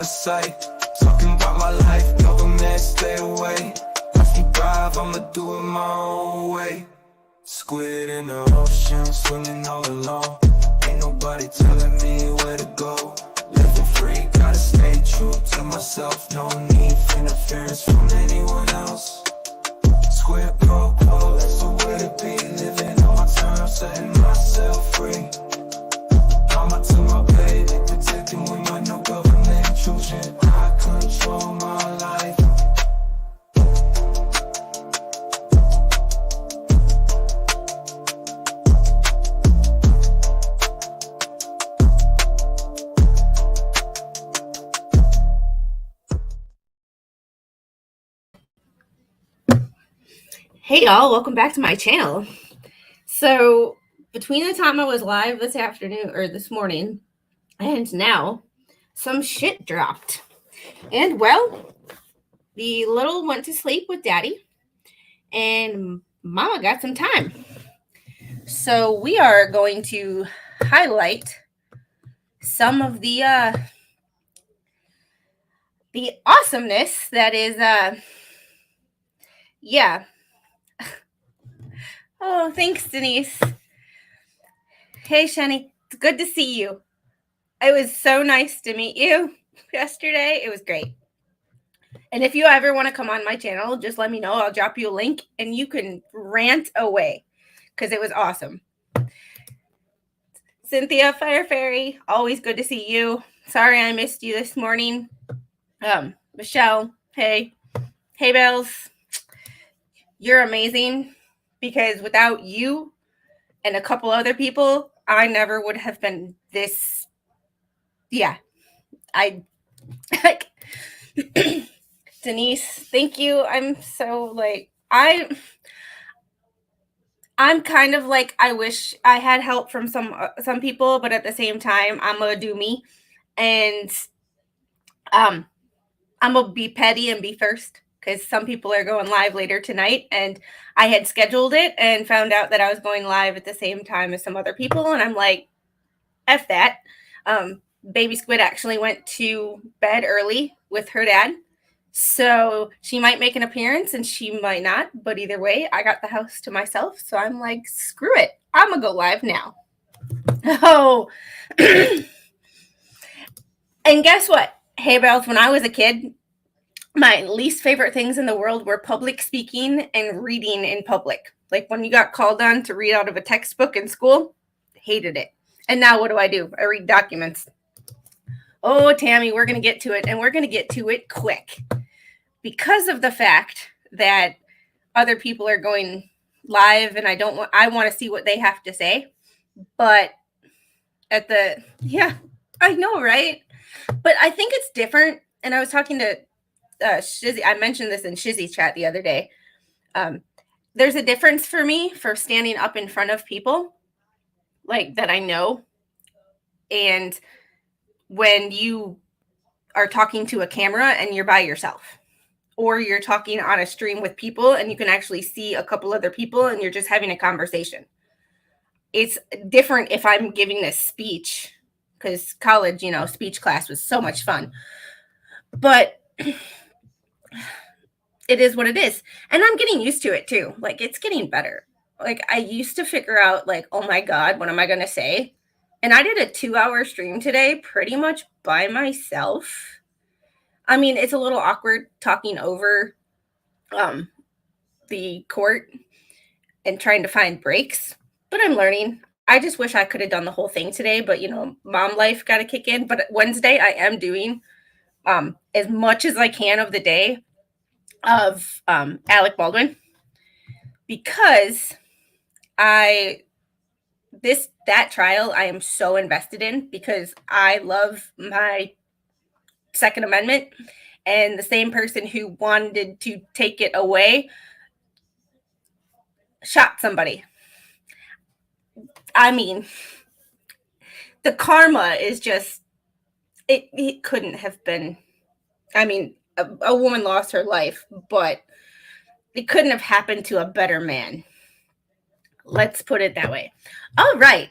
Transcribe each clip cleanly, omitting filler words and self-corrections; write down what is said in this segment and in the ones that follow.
out of sight. Talking about my life, government stay away. If you drive, I'ma do it my own way. Squid in the ocean, swimming all alone. Ain't nobody telling me where to go. Living free, gotta stay true to myself. No need for interference from anyone else. Squid pro quo, that's the way to be. Living on my terms, setting myself free. I'm up to my pay, protecting with my no government intrusion. I control my life. Hey y'all, welcome back to my channel. So between the time I was live this afternoon or this morning and now, some shit dropped. And well, the little went to sleep with daddy and mama got some time. So we are going to highlight some of the awesomeness that is yeah. Oh, thanks, Denise. Hey, Shani. It's good to see you. It was so nice to meet you yesterday. It was great. And if you ever want to come on my channel, just let me know. I'll drop you a link and you can rant away because it was awesome. Cynthia, Fire Fairy, always good to see you. Sorry I missed you this morning. Michelle, hey. Hey, Bells. You're amazing. Because without you and a couple other people, I never would have been this. Yeah. I like Denise, thank you. I'm so like I'm kind of like I wish I had help from some people, but at the same time, I'm gonna do me, and I'm gonna be petty and be first. Because some people are going live later tonight, and I had scheduled it and found out that I was going live at the same time as some other people, and I'm like, F that. Baby Squid actually went to bed early with her dad, so she might make an appearance and she might not, but either way, I got the house to myself, so I'm like, screw it. I'm going to go live now. Oh, and guess what? Hey, Bells, when I was a kid, my least favorite things in the world were public speaking and reading in public. Like when you got called on to read out of a textbook in school, hated it. And now what do? I read documents. Oh, Tammy, we're going to get to it, and we're going to get to it quick. Because of the fact that other people are going live and I want to see what they have to say. But yeah, I know, right? But I think it's different. And I was talking to Shizzy, I mentioned this in Shizzy's chat the other day. There's a difference for me for standing up in front of people like that I know, and when you are talking to a camera and you're by yourself, or you're talking on a stream with people and you can actually see a couple other people and you're just having a conversation. It's different if I'm giving a speech, because college, speech class was so much fun. But it is what it is. And I'm getting used to it too. Like, it's getting better. Like, I used to figure out, like, oh my God, what am I going to say? And I did a 2-hour stream today pretty much by myself. I mean, it's a little awkward talking over the court and trying to find breaks, but I'm learning. I just wish I could have done the whole thing today, but, mom life got to kick in. But Wednesday, I am doing as much as I can of the day of Alec Baldwin, because that trial I am so invested in, because I love my Second Amendment, and the same person who wanted to take it away shot somebody. I mean, the karma is just, it couldn't have been, I mean, a woman lost her life, but it couldn't have happened to a better man. Let's put it that way. All right.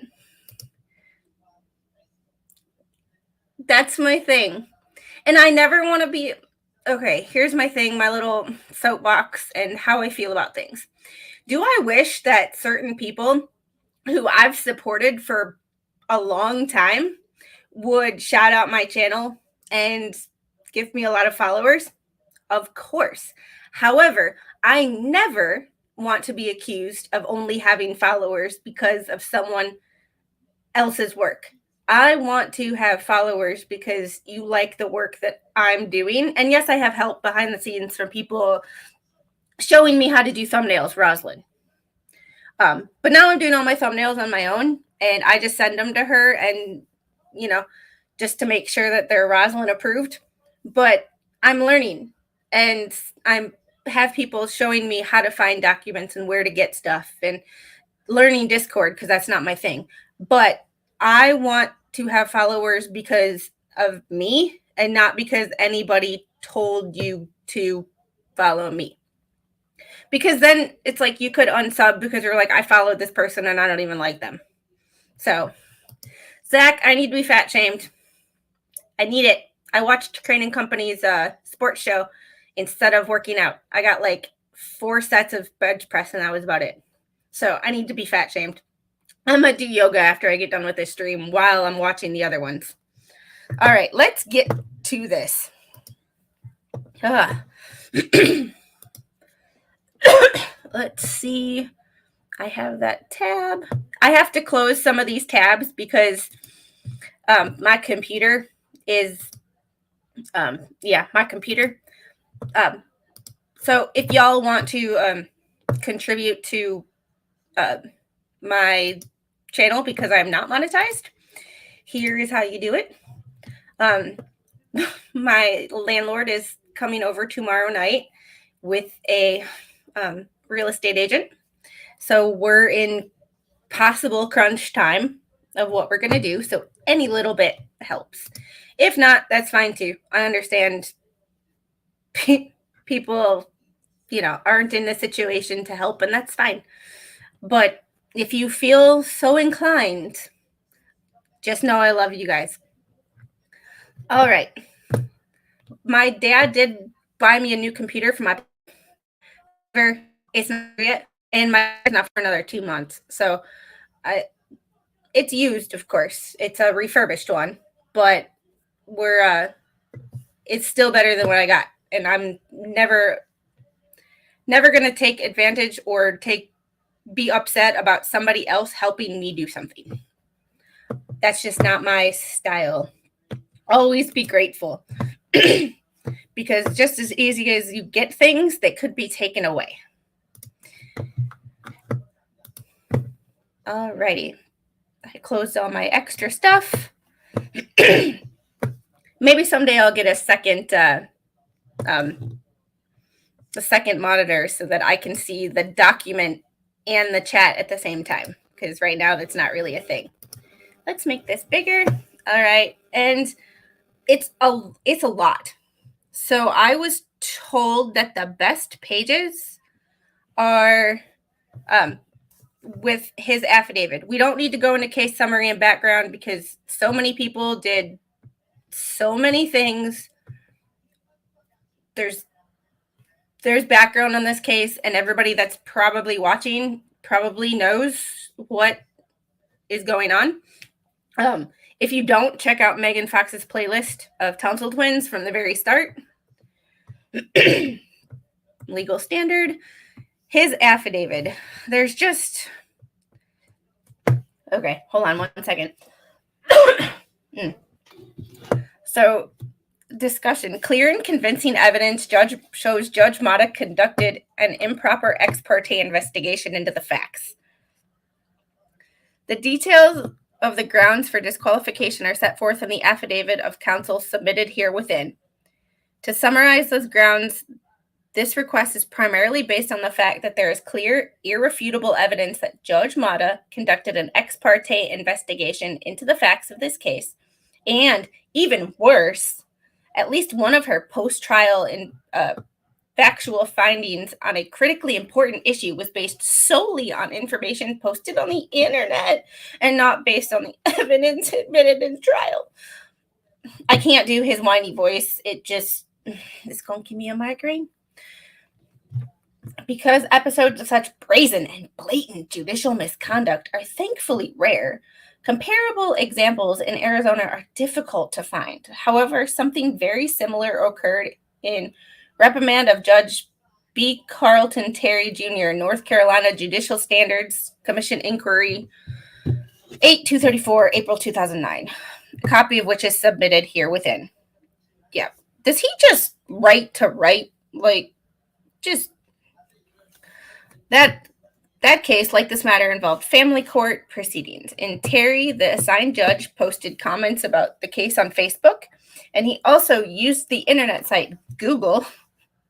That's my thing. And I never want to be, okay, here's my thing, my little soapbox and how I feel about things. Do I wish that certain people who I've supported for a long time would shout out my channel and give me a lot of followers? Of course. However, I never want to be accused of only having followers because of someone else's work. I want to have followers because you like the work that I'm doing. And yes, I have help behind the scenes from people showing me how to do thumbnails, Rosalind. But now I'm doing all my thumbnails on my own, and I just send them to her, and just to make sure that they're Rosalind approved. But I'm learning, and I'm have people showing me how to find documents and where to get stuff, and learning Discord because that's not my thing. But I want to have followers because of me and not because anybody told you to follow me. Because then it's like you could unsub because you're like, I followed this person and I don't even like them. So, Zach, I need to be fat shamed. I need it. I watched Crane and Company's sports show instead of working out. I got like 4 sets of bench press and that was about it. So I need to be fat shamed. I'm going to do yoga after I get done with this stream while I'm watching the other ones. All right, let's get to this. Let's see. I have that tab. I have to close some of these tabs because my computer is, my computer. So if y'all want to contribute to my channel because I'm not monetized, here is how you do it. My landlord is coming over tomorrow night with a real estate agent. So we're in possible crunch time of what we're going to do. So any little bit helps. If not, that's fine too. I understand people, aren't in the situation to help, and that's fine. But if you feel so inclined, just know I love you guys. All right. My dad did buy me a new computer for my, it's not yet, and my not for another 2 months. So it's used, of course. It's a refurbished one, but it's still better than what I got. And I'm never going to take advantage or be upset about somebody else helping me do something. That's just not my style. Always be grateful. Because just as easy as you get things, they could be taken away. Alrighty. I closed all my extra stuff. Maybe someday I'll get a second monitor so that I can see the document and the chat at the same time. Because right now that's not really a thing. Let's make this bigger. All right. And it's a lot. So I was told that the best pages are with his affidavit. We don't need to go into case summary and background because so many people did so many things. There's background on this case, and everybody that's probably watching probably knows what is going on. If you don't, check out Megan Fox's playlist of tonsil twins from the very start. Legal standard. His affidavit. There's just... Okay, hold on 1 second. So, discussion. Clear and convincing evidence shows Judge Mata conducted an improper ex parte investigation into the facts. The details of the grounds for disqualification are set forth in the affidavit of counsel submitted here within. To summarize those grounds, this request is primarily based on the fact that there is clear, irrefutable evidence that Judge Mata conducted an ex parte investigation into the facts of this case, and even worse, at least one of her post-trial factual findings on a critically important issue was based solely on information posted on the internet and not based on the evidence admitted in trial. I can't do his whiny voice. It's going to give me a migraine. Because episodes of such brazen and blatant judicial misconduct are thankfully rare, comparable examples in Arizona are difficult to find. However, something very similar occurred in reprimand of Judge B. Carlton Terry Jr., North Carolina Judicial Standards Commission Inquiry 8234, April 2009, a copy of which is submitted here within. Yeah. Does he just write to write? Like, just that case, like this matter, involved family court proceedings. In Terry, the assigned judge posted comments about the case on Facebook, and he also used the internet site Google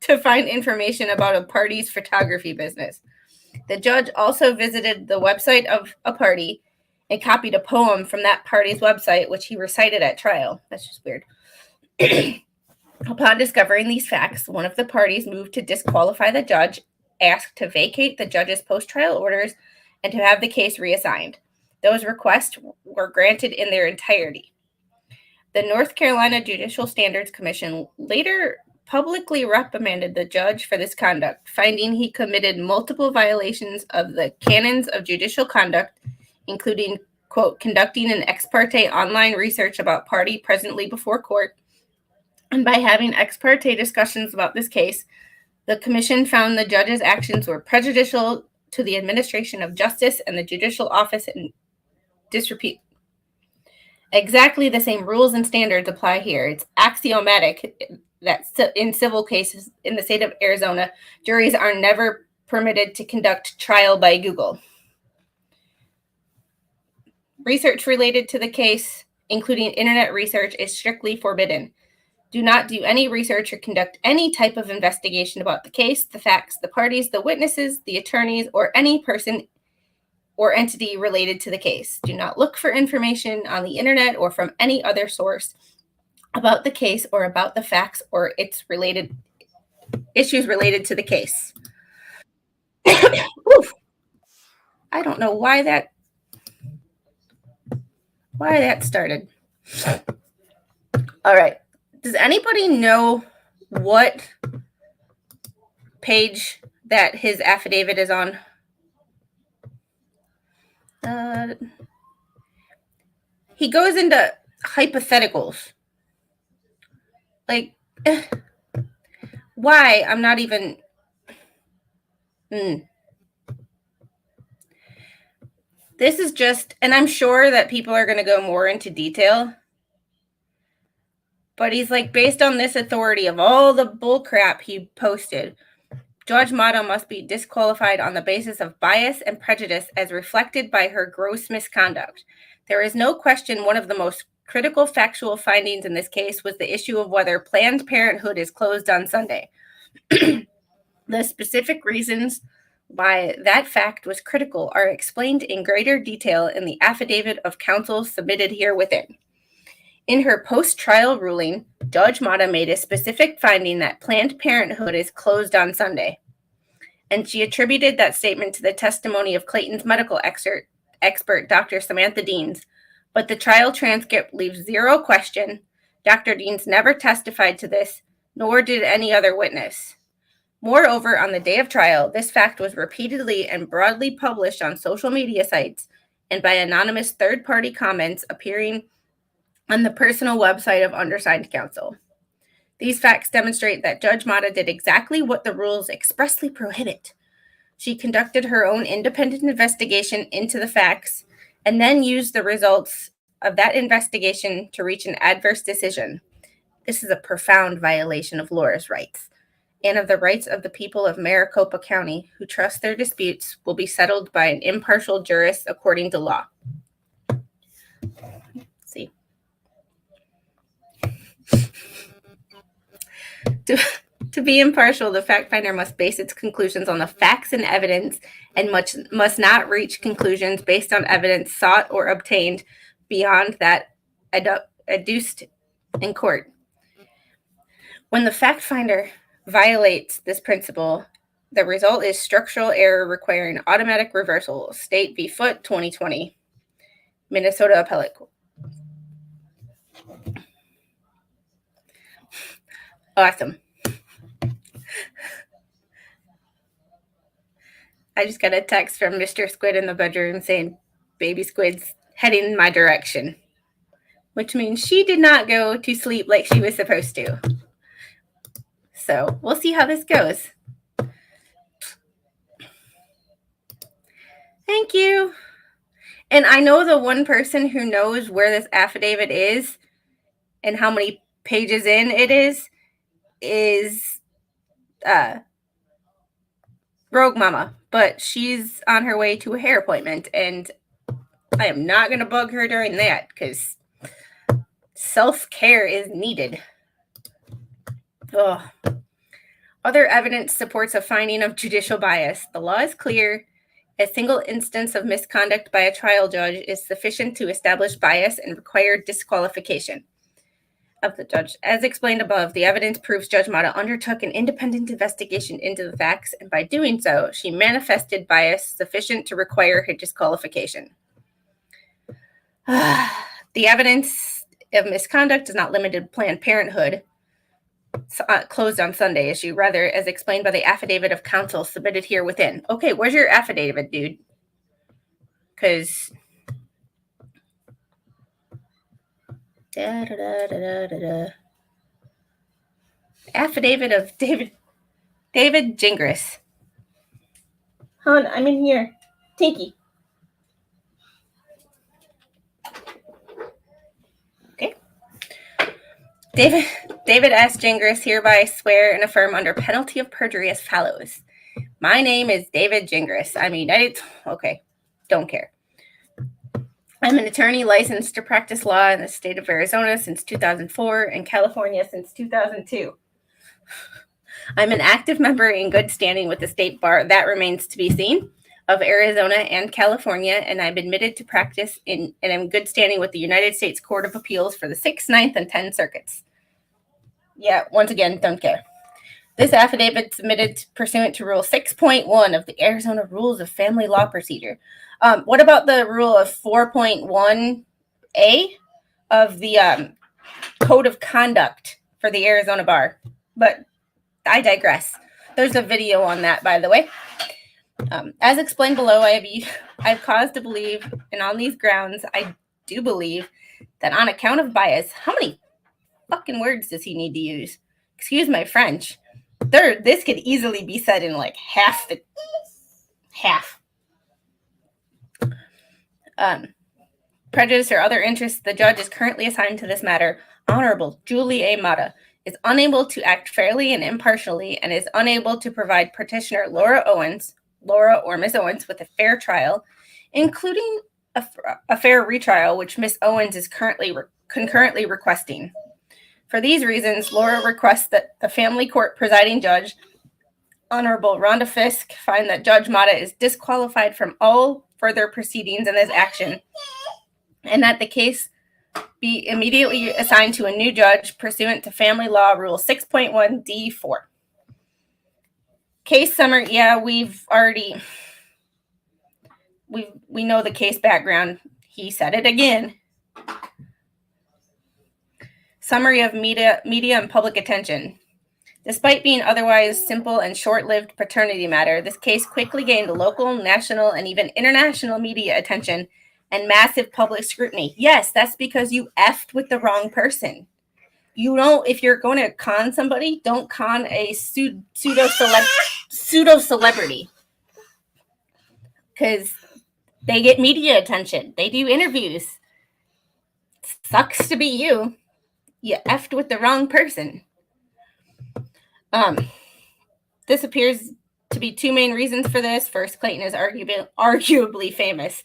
to find information about a party's photography business. The judge also visited the website of a party and copied a poem from that party's website, which he recited at trial. That's just weird. Upon discovering these facts, one of the parties moved to disqualify the judge, asked to vacate the judge's post-trial orders, and to have the case reassigned. Those requests were granted in their entirety. The North Carolina Judicial Standards Commission later publicly reprimanded the judge for this conduct, finding he committed multiple violations of the canons of judicial conduct, including, quote, conducting an ex parte online research about party presently before court, and by having ex parte discussions about this case. The commission found the judge's actions were prejudicial to the administration of justice and the judicial office in disrepute. Exactly the same rules and standards apply here. It's axiomatic that in civil cases in the state of Arizona, juries are never permitted to conduct trial by Google. Research related to the case, including internet research, is strictly forbidden. Do not do any research or conduct any type of investigation about the case, the facts, the parties, the witnesses, the attorneys, or any person or entity related to the case. Do not look for information on the internet or from any other source about the case or about the facts or its related issues related to the case. Oof. I don't know why that started. All right. Does anybody know what page that his affidavit is on? He goes into hypotheticals. Like, why? I'm not even... This is just... And I'm sure that people are going to go more into detail. But he's like, based on this authority of all the bullcrap he posted, Judge Mata must be disqualified on the basis of bias and prejudice as reflected by her gross misconduct. There is no question one of the most critical factual findings in this case was the issue of whether Planned Parenthood is closed on Sunday. The specific reasons why that fact was critical are explained in greater detail in the affidavit of counsel submitted here within. In her post-trial ruling, Judge Mata made a specific finding that Planned Parenthood is closed on Sunday, and she attributed that statement to the testimony of Clayton's medical expert, Dr. Samantha Deans, but the trial transcript leaves zero question. Dr. Deans never testified to this, nor did any other witness. Moreover, on the day of trial, this fact was repeatedly and broadly published on social media sites and by anonymous third-party comments appearing on the personal website of undersigned counsel. These facts demonstrate that Judge Mata did exactly what the rules expressly prohibit. She conducted her own independent investigation into the facts and then used the results of that investigation to reach an adverse decision. This is a profound violation of Laura's rights and of the rights of the people of Maricopa County who trust their disputes will be settled by an impartial jurist according to law. See. To be impartial, the fact finder must base its conclusions on the facts and evidence and must not reach conclusions based on evidence sought or obtained beyond that adduced in court. When the fact finder violates this principle, the result is structural error requiring automatic reversal. State v. Foote, 2020, Minnesota Appellate Court. Awesome. I just got a text from Mr. Squid in the bedroom saying baby squid's heading in my direction, which means she did not go to sleep like she was supposed to. So we'll see how this goes. Thank you. And I know the one person who knows where this affidavit is and how many pages in it is Rogue Mama, but she's on her way to a hair appointment, and I am not going to bug her during that because self-care is needed. Ugh. Other evidence supports a finding of judicial bias. The law is clear. A single instance of misconduct by a trial judge is sufficient to establish bias and require disqualification of the judge. As explained above, the evidence proves Judge Mata undertook an independent investigation into the facts, and by doing so, she manifested bias sufficient to require her disqualification. The evidence of misconduct is not limited to Planned Parenthood, closed on Sunday issue, rather, as explained by the affidavit of counsel submitted here within. Okay, where's your affidavit, dude? Because affidavit of David Gingras. Hon, I'm in here. Tinky. Okay. David S. Gingras hereby swear and affirm under penalty of perjury as follows. My name is David Gingras. I'm a United... Okay, don't care. I'm an attorney licensed to practice law in the state of Arizona since 2004 and California since 2002. I'm an active member in good standing with the state bar, that remains to be seen, of Arizona and California, and I'm admitted to practice and in good standing with the United States Court of Appeals for the 6th, 9th, and 10th circuits. Yeah, once again, don't care. This affidavit submitted pursuant to Rule 6.1 of the Arizona Rules of Family Law Procedure. What about the rule of 4.1A of the Code of Conduct for the Arizona Bar? But I digress. There's a video on that, by the way. As explained below, I've cause to believe, and on these grounds, I do believe that on account of bias, how many fucking words does he need to use? Excuse my French. This could easily be said in like half. Prejudice or other interests the judge is currently assigned to this matter, Honorable Julie A. Mata, is unable to act fairly and impartially and is unable to provide petitioner Laura or Miss Owens with a fair trial, including a fair retrial, which Miss Owens is concurrently requesting. For these reasons, Laura requests that the family court presiding judge, Honorable Rhonda Fisk, find that Judge Mata is disqualified from all further proceedings in this action, and that the case be immediately assigned to a new judge pursuant to Family Law Rule 6.1D4. Case summary. Yeah, we know the case background. He said it again. Summary of media and public attention. Despite being otherwise simple and short-lived paternity matter, this case quickly gained local, national, and even international media attention and massive public scrutiny. Yes, that's because you effed with the wrong person. You don't, if you're going to con somebody, don't con a pseudo-celebrity. Because they get media attention. They do interviews. Sucks to be you. You effed with the wrong person. This appears to be two main reasons for this. First, Clayton is arguably famous.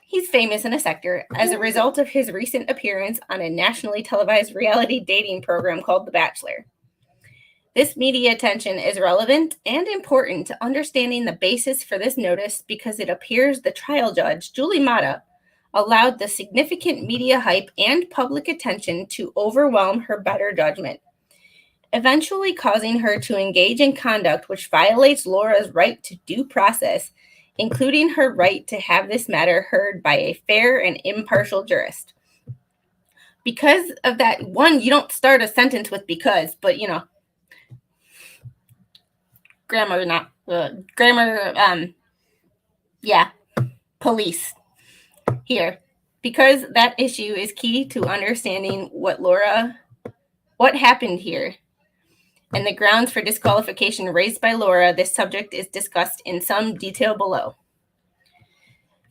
He's famous in a sector as a result of his recent appearance on a nationally televised reality dating program called The Bachelor. This media attention is relevant and important to understanding the basis for this notice because it appears the trial judge, Julie Mata, allowed the significant media hype and public attention to overwhelm her better judgment, eventually causing her to engage in conduct which violates Laura's right to due process, including her right to have this matter heard by a fair and impartial jurist. Because of that, one, you don't start a sentence with because, but police here, because that issue is key to understanding what happened here and the grounds for disqualification raised by Laura. This subject is discussed in some detail below.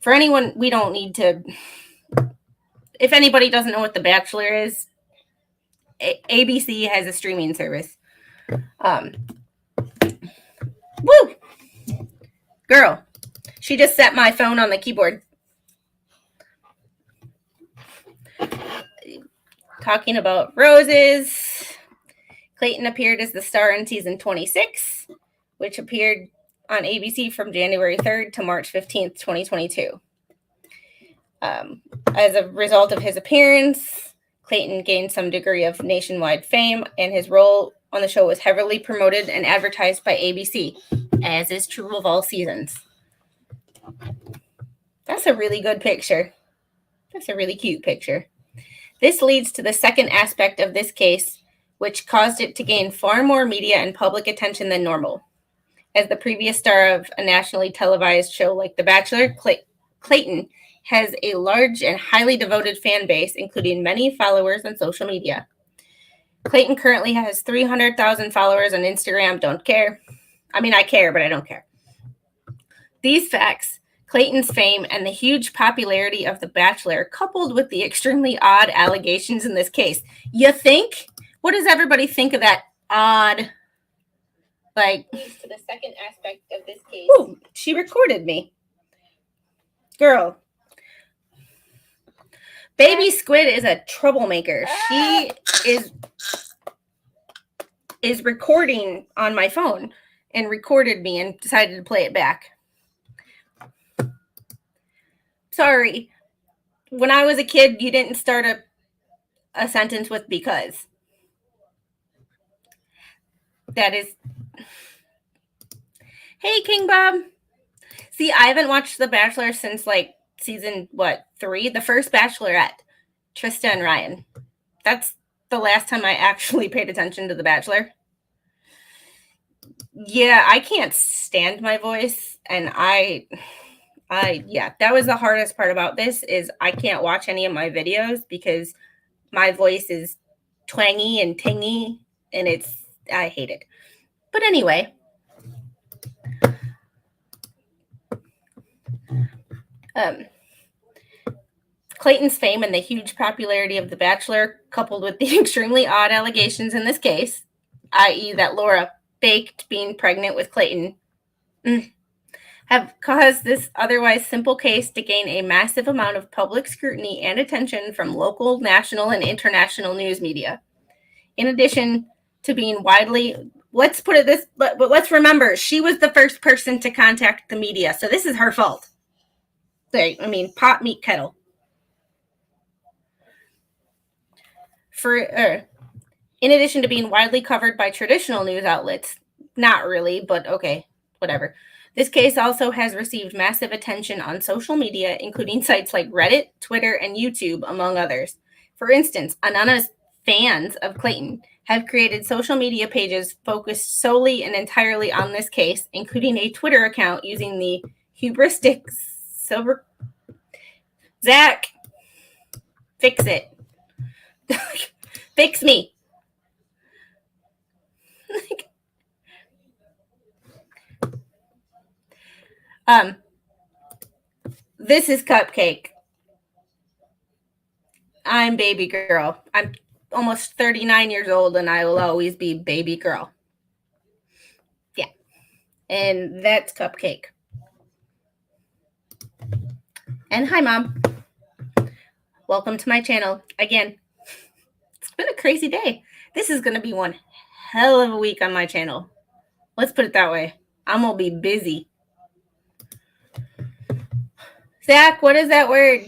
For anyone, we don't need to, if anybody doesn't know what The Bachelor is, ABC has a streaming service. Woo! Girl, she just set my phone on the keyboard. Talking about roses, Clayton appeared as the star in season 26, which appeared on ABC from January 3rd to March 15th, 2022. As a result of his appearance, Clayton gained some degree of nationwide fame, and his role on the show was heavily promoted and advertised by ABC, as is true of all seasons. That's a really good picture. That's a really cute picture. This leads to the second aspect of this case, which caused it to gain far more media and public attention than normal. As the previous star of a nationally televised show like The Bachelor, Clayton has a large and highly devoted fan base, including many followers on social media. Clayton currently has 300,000 followers on Instagram. Don't care. I mean, I care, but I don't care. These facts, Clayton's fame, and the huge popularity of The Bachelor, coupled with the extremely odd allegations in this case. You think? What does everybody think of that odd, like... To the second aspect of this case. Ooh, she recorded me. Girl. Baby Squid is a troublemaker. She is recording on my phone and recorded me and decided to play it back. Sorry. When I was a kid, you didn't start a sentence with because. That is... Hey, King Bob. See, I haven't watched The Bachelor since, like, season, 3? The first Bachelorette. Trista and Ryan. That's the last time I actually paid attention to The Bachelor. Yeah, I can't stand my voice, and that was the hardest part about this, is I can't watch any of my videos because my voice is twangy and tingy, and I hate it. But anyway. Clayton's fame and the huge popularity of The Bachelor, coupled with the extremely odd allegations in this case, i.e. that Laura faked being pregnant with Clayton, have caused this otherwise simple case to gain a massive amount of public scrutiny and attention from local, national, and international news media. In addition to being widely... Let's put it this... But let's remember, she was the first person to contact the media, so this is her fault. Pot, meat, kettle. In addition to being widely covered by traditional news outlets, not really, but okay, whatever. This case also has received massive attention on social media, including sites like Reddit, Twitter, and YouTube, among others. For instance, anonymous fans of Clayton have created social media pages focused solely and entirely on this case, including a Twitter account using the hubristic silver... Zach, fix it. Fix me. This is Cupcake. I'm baby girl. I'm almost 39 years old, and I will always be baby girl. Yeah. And that's Cupcake. And hi, Mom. Welcome to my channel. Again, it's been a crazy day. This is going to be one hell of a week on my channel. Let's put it that way. I'm going to be busy. Zach, what is that word?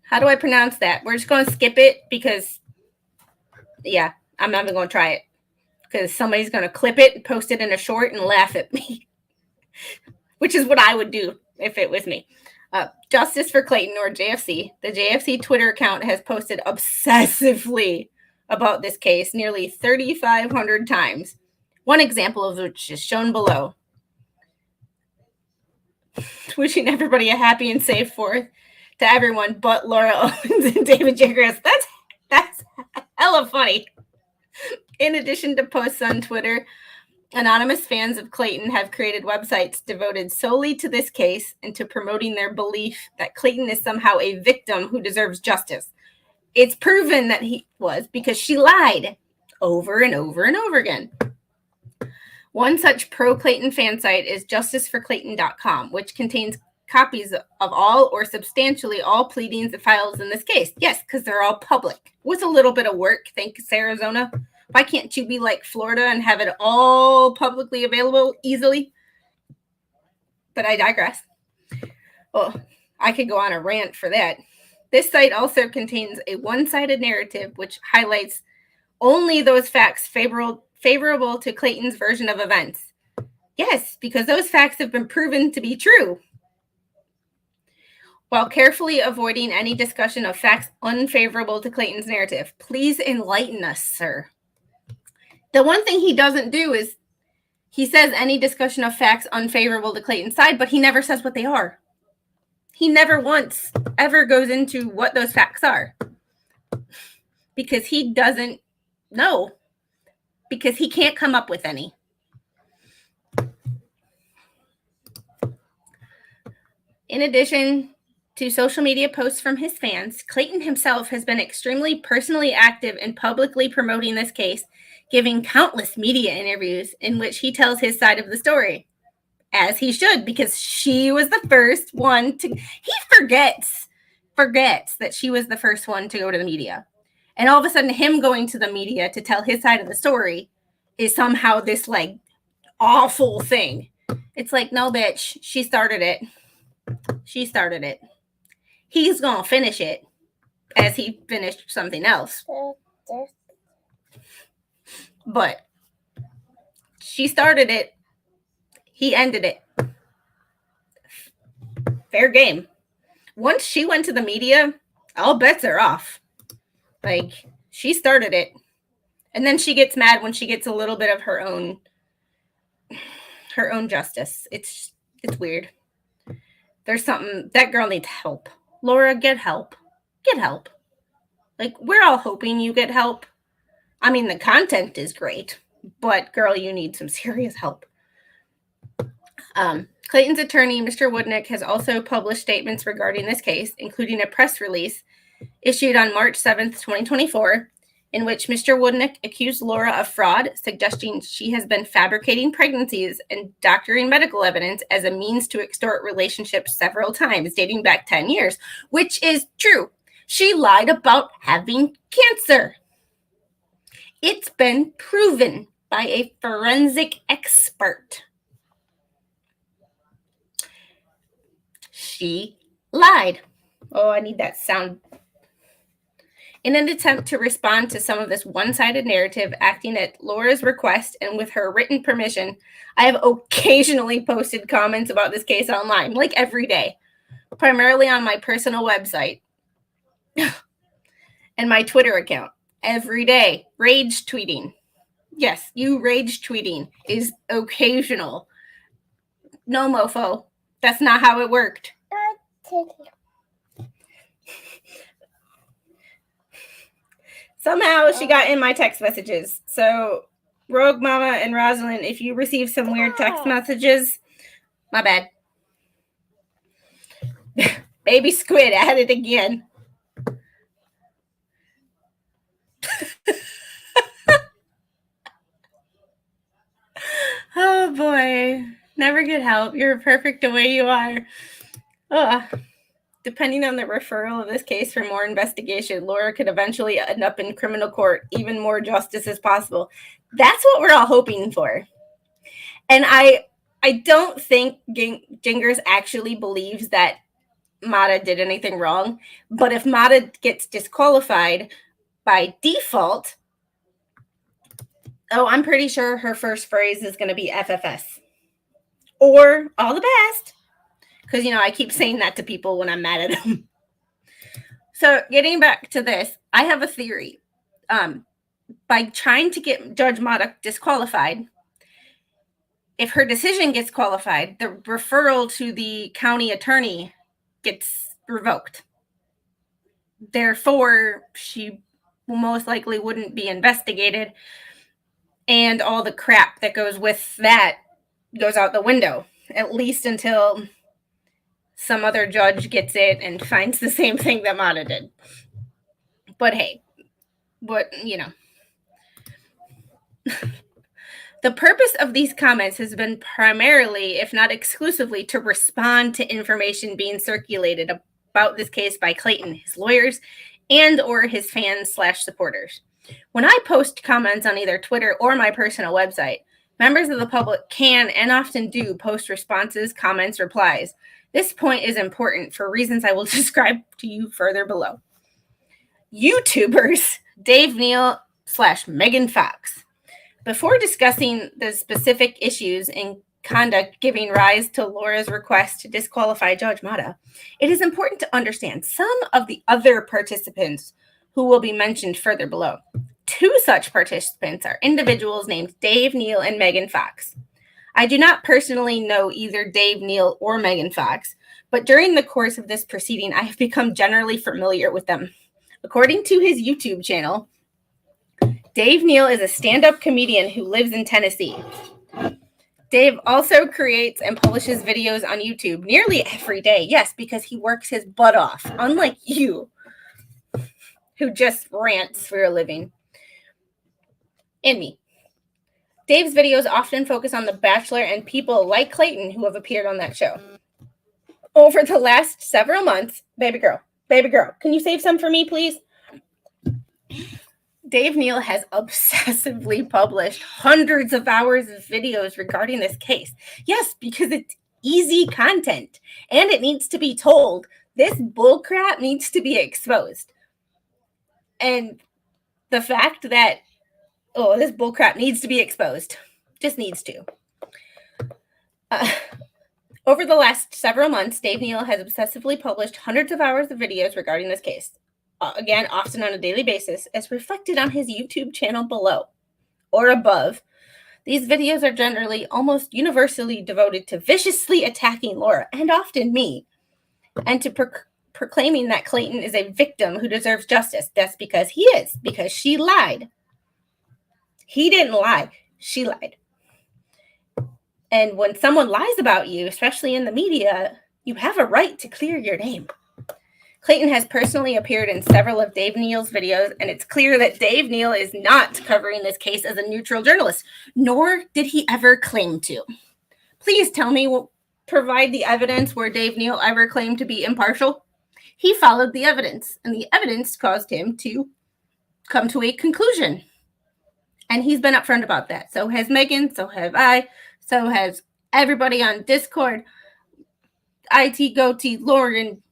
How do I pronounce that? We're just going to skip it because, yeah, I'm not even going to try it. Because somebody's going to clip it and post it in a short and laugh at me. Which is what I would do if it was me. Justice for Clayton, or JFC. The JFC Twitter account has posted obsessively about this case nearly 3,500 times. One example of which is shown below. wishing everybody a happy and safe 4th to everyone but Laura Owens and David Gingras. That's hella funny. In addition to posts on Twitter, anonymous fans of Clayton have created websites devoted solely to this case and to promoting their belief that Clayton is somehow a victim who deserves justice. It's proven that he was because she lied over and over and over again. One such pro-Clayton fan site is justiceforclayton.com, which contains copies of all or substantially all pleadings and files in this case. Yes, because they're all public. With a little bit of work, thanks, Arizona. Why can't you be like Florida and have it all publicly available easily? But I digress. Well, I could go on a rant for that. This site also contains a one-sided narrative which highlights only those facts favorable to Clayton's version of events. Yes, because those facts have been proven to be true. While carefully avoiding any discussion of facts unfavorable to Clayton's narrative. Please enlighten us, sir. The one thing he doesn't do is he says any discussion of facts unfavorable to Clayton's side, but he never says what they are. He never once ever goes into what those facts are because he doesn't know, because he can't come up with any. In addition to social media posts from his fans, Clayton himself has been extremely personally active in publicly promoting this case, giving countless media interviews in which he tells his side of the story. As he should, because she was the first one to... He forgets that she was the first one to go to the media. And all of a sudden, him going to the media to tell his side of the story is somehow this, like, awful thing. It's like, no, bitch, she started it. She started it. He's going to finish it as he finished something else. But she started it. He ended it. Fair game. Once she went to the media, all bets are off. Like, she started it. And then she gets mad when she gets a little bit of her own justice. It's weird. There's something, that girl needs help. Laura, get help. Get help. Like, we're all hoping you get help. I mean, the content is great, but girl, you need some serious help. Clayton's attorney, Mr. Woodnick, has also published statements regarding this case, including a press release issued on March 7th, 2024, in which Mr. Woodnick accused Laura of fraud, suggesting she has been fabricating pregnancies and doctoring medical evidence as a means to extort relationships several times, dating back 10 years, which is true. She lied about having cancer. It's been proven by a forensic expert. She lied. Oh, I need that sound. In an attempt to respond to some of this one-sided narrative, acting at Laura's request and with her written permission, I have occasionally posted comments about this case online, like every day, primarily on my personal website and my Twitter account. Every day, rage tweeting. Yes, you rage tweeting is occasional. No, mofo. That's not how it worked. Somehow she got in my text messages. So, Rogue Mama and Rosalind, if you receive some weird text messages, my bad. Baby squid at it again. Oh boy. Never get help. You're perfect the way you are. Depending on the referral of this case for more investigation, Laura could eventually end up in criminal court. Even more justice is possible. That's what we're all hoping for. And I don't think Gingras actually believes that Mata did anything wrong. But if Mata gets disqualified by default, I'm pretty sure her first phrase is going to be FFS. Or all the best. Because, I keep saying that to people when I'm mad at them. So getting back to this, I have a theory. By trying to get Judge Mata disqualified, if her decision gets qualified, the referral to the county attorney gets revoked. Therefore, she most likely wouldn't be investigated, and all the crap that goes with that goes out the window, at least until some other judge gets it and finds the same thing that Mata did. But hey, the purpose of these comments has been primarily, if not exclusively, to respond to information being circulated about this case by Clayton, his lawyers, and or his fans/supporters. When I post comments on either Twitter or my personal website, members of the public can and often do post responses, comments, replies. This point is important for reasons I will describe to you further below. YouTubers Dave Neal / Megan Fox. Before discussing the specific issues in conduct giving rise to Laura's request to disqualify Judge Mata, it is important to understand some of the other participants who will be mentioned further below. Two such participants are individuals named Dave Neal and Megan Fox. I do not personally know either Dave Neal or Megan Fox, but during the course of this proceeding, I have become generally familiar with them. According to his YouTube channel, Dave Neal is a stand-up comedian who lives in Tennessee. Dave also creates and publishes videos on YouTube nearly every day. Yes, because he works his butt off, unlike you, who just rants for a living. And me. Dave's videos often focus on The Bachelor and people like Clayton who have appeared on that show. Over the last several months, baby girl, can you save some for me, please? Dave Neal has obsessively published hundreds of hours of videos regarding this case. Yes, because it's easy content and it needs to be told. This bullcrap needs to be exposed. And the fact that, this bullcrap needs to be exposed, just needs to. Over the last several months, Dave Neal has obsessively published hundreds of hours of videos regarding this case. Again, often on a daily basis, as reflected on his YouTube channel below or above. These videos are generally almost universally devoted to viciously attacking Laura, and often me, and to proclaiming that Clayton is a victim who deserves justice. That's because he is, because she lied. He didn't lie. She lied. And when someone lies about you, especially in the media, you have a right to clear your name. Clayton has personally appeared in several of Dave Neal's videos, and it's clear that Dave Neal is not covering this case as a neutral journalist, nor did he ever claim to. Please tell me, provide the evidence where Dave Neal ever claimed to be impartial. He followed the evidence, and the evidence caused him to come to a conclusion. And he's been upfront about that. So has Megan, so have I, so has everybody on Discord, IT Goatee, Lauren,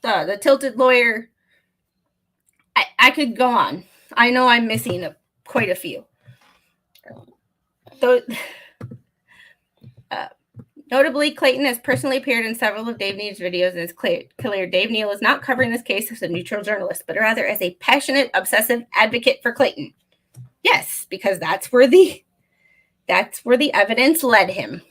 the Tilted Lawyer. I could go on. I know I'm missing quite a few. Notably, Clayton has personally appeared in several of Dave Neal's videos, and it's clear Dave Neal is not covering this case as a neutral journalist, but rather as a passionate, obsessive advocate for Clayton. Yes, because that's where the evidence led him.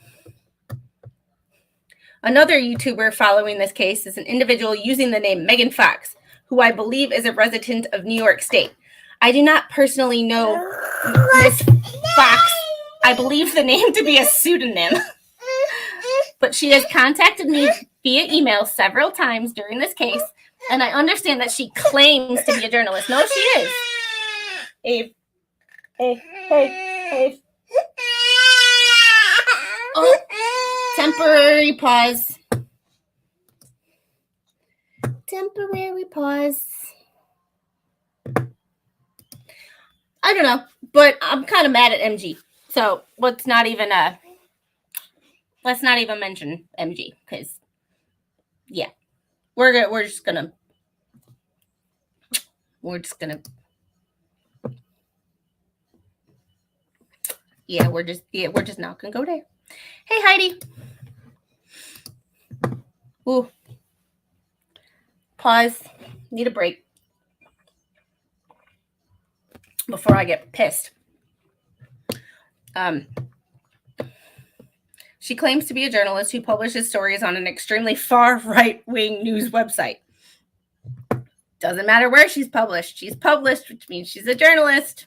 Another YouTuber following this case is an individual using the name Megan Fox, who I believe is a resident of New York State. I do not personally know Miss Fox. I believe the name to be a pseudonym. But she has contacted me via email several times during this case, and I understand that she claims to be a journalist. No, she is. Hey. Oh, temporary pause. I don't know, but I'm kind of mad at MG. So let's not even mention MG, because yeah, we're just gonna not gonna go there. Hey, Heidi. Ooh. Pause. Need a break before I get pissed. She claims to be a journalist who publishes stories on an extremely far right-wing news website. Doesn't matter where she's published, which means she's a journalist.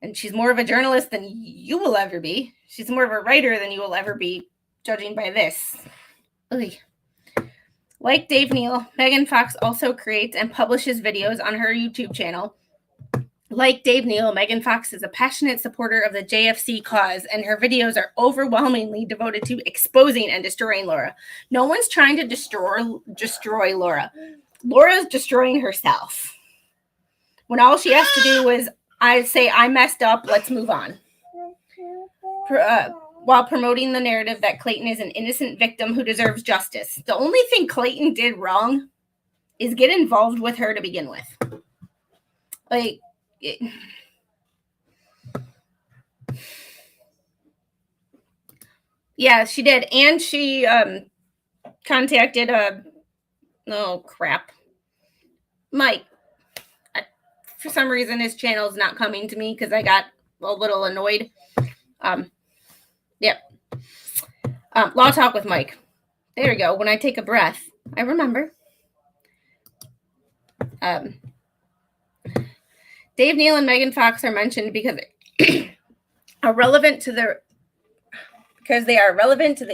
And she's more of a journalist than you will ever be. She's more of a writer than you will ever be, judging by this. Ugh. Like Dave Neal, Megan Fox also creates and publishes videos on her YouTube channel. Like Dave Neal, Megan Fox is a passionate supporter of the JFC cause, and her videos are overwhelmingly devoted to exposing and destroying Laura. No one's trying to destroy Laura. Laura's destroying herself. When all she has to do is say, I messed up, let's move on. While promoting the narrative that Clayton is an innocent victim who deserves justice. The only thing Clayton did wrong is get involved with her to begin with. Like, yeah, she did. And she contacted Mike. For some reason, his channel is not coming to me because I got a little annoyed. Yep. Law Talk with Mike. There we go. When I take a breath, I remember. Dave Neal and Megan Fox are mentioned because they are relevant to the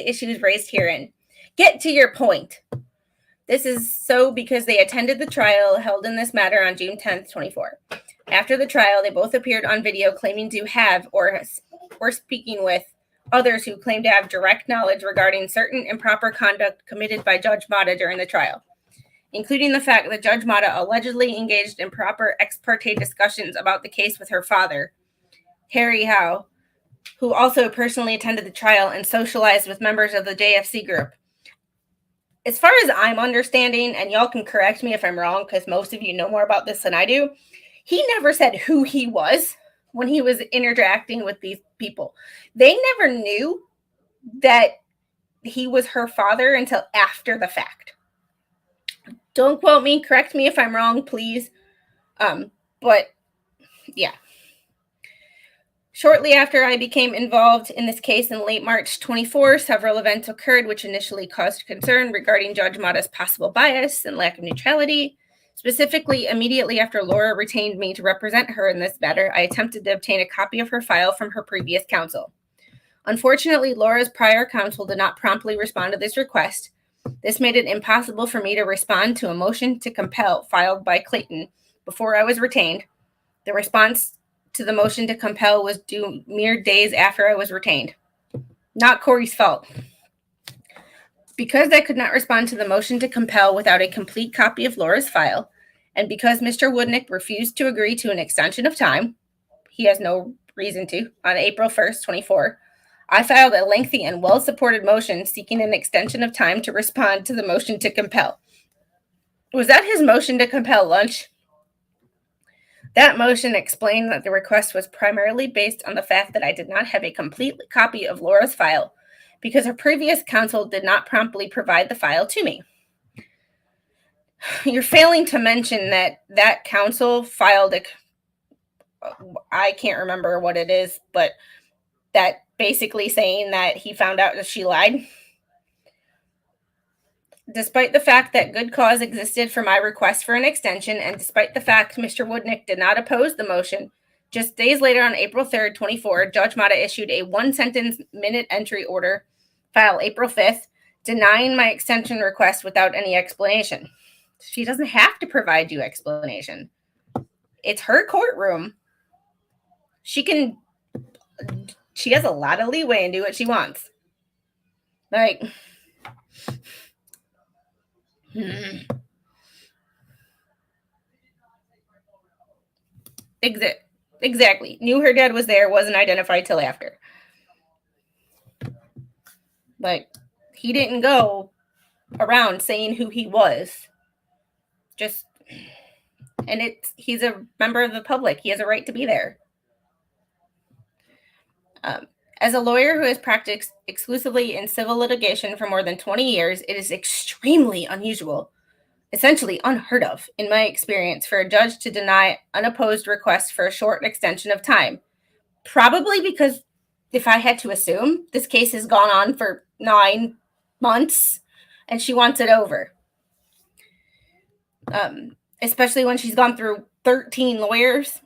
issues raised herein. Get to your point. This is so because they attended the trial held in this matter on June 10th, 24. After the trial, they both appeared on video claiming to have or speaking with others who claim to have direct knowledge regarding certain improper conduct committed by Judge Mata during the trial, including the fact that Judge Mata allegedly engaged in proper ex parte discussions about the case with her father, Harry Howe, who also personally attended the trial and socialized with members of the JFC group. As far as I'm understanding, and y'all can correct me if I'm wrong, because most of you know more about this than I do, he never said who he was when he was interacting with these people. They never knew that he was her father until after the fact. Don't quote me, correct me if I'm wrong, please. But yeah. Shortly after I became involved in this case in late March 24, several events occurred which initially caused concern regarding Judge Mata's possible bias and lack of neutrality. Specifically, immediately after Laura retained me to represent her in this matter, I attempted to obtain a copy of her file from her previous counsel. Unfortunately, Laura's prior counsel did not promptly respond to this request. This made it impossible for me to respond to a motion to compel filed by Clayton before I was retained. The response to the motion to compel was due mere days after I was retained. Not Corey's fault. Because I could not respond to the motion to compel without a complete copy of Laura's file, and because Mr. Woodnick refused to agree to an extension of time, he has no reason to, on April 1st, 24, I filed a lengthy and well-supported motion seeking an extension of time to respond to the motion to compel. Was that his motion to compel lunch? That motion explained that the request was primarily based on the fact that I did not have a complete copy of Laura's file because her previous counsel did not promptly provide the file to me. You're failing to mention that counsel filed I can't remember what it is, but that basically saying that he found out that she lied. Despite the fact that good cause existed for my request for an extension, and despite the fact Mr. Woodnick did not oppose the motion, just days later on April 3rd, 24, Judge Mata issued a one-sentence minute entry order, file April 5th, denying my extension request without any explanation. She doesn't have to provide you explanation. It's her courtroom. She has a lot of leeway and do what she wants. Like... Exactly. Knew her dad was there, wasn't identified till after. Like, he didn't go around saying who he was. He's a member of the public. He has a right to be there. As a lawyer who has practiced exclusively in civil litigation for more than 20 years, it is extremely unusual, essentially unheard of, in my experience, for a judge to deny unopposed requests for a short extension of time, Probably because if I had to assume, this case has gone on for 9 months and she wants it over. Especially when she's gone through 13 lawyers.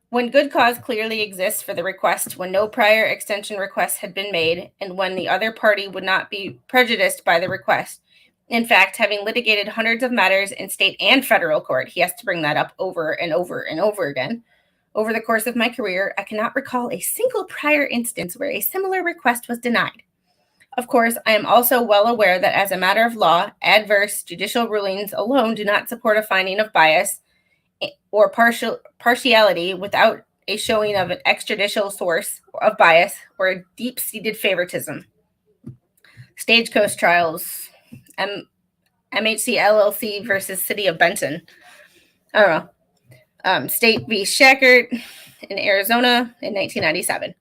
When good cause clearly exists for the request, when no prior extension request had been made, and when the other party would not be prejudiced by the request. In fact, having litigated hundreds of matters in state and federal court, he has to bring that up over and over and over again. Over the course of my career, I cannot recall a single prior instance where a similar request was denied. Of course, I am also well aware that as a matter of law, adverse judicial rulings alone do not support a finding of bias or partiality without a showing of an extrajudicial source of bias or a deep-seated favoritism. Stagecoach trials, MHC LLC versus City of Benton. I don't know. State v. Shackert in Arizona in 1997.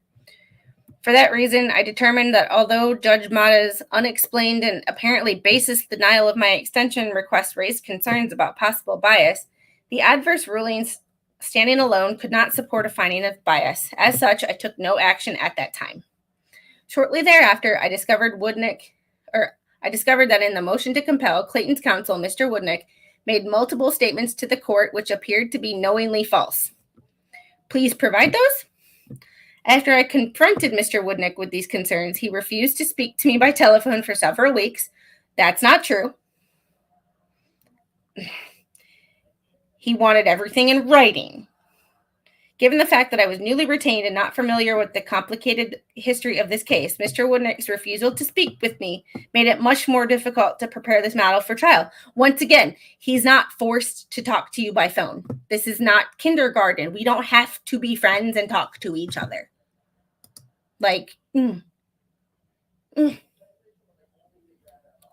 For that reason, I determined that although Judge Mata's unexplained and apparently baseless denial of my extension request raised concerns about possible bias, the adverse rulings standing alone could not support a finding of bias. As such, I took no action at that time. Shortly thereafter, I discovered that in the motion to compel, Clayton's counsel, Mr. Woodnick, made multiple statements to the court which appeared to be knowingly false. Please provide those. After I confronted Mr. Woodnick with these concerns, he refused to speak to me by telephone for several weeks. That's not true. He wanted everything in writing. Given the fact that I was newly retained and not familiar with the complicated history of this case, Mr. Woodnick's refusal to speak with me made it much more difficult to prepare this matter for trial. Once again, he's not forced to talk to you by phone. This is not kindergarten. We don't have to be friends and talk to each other.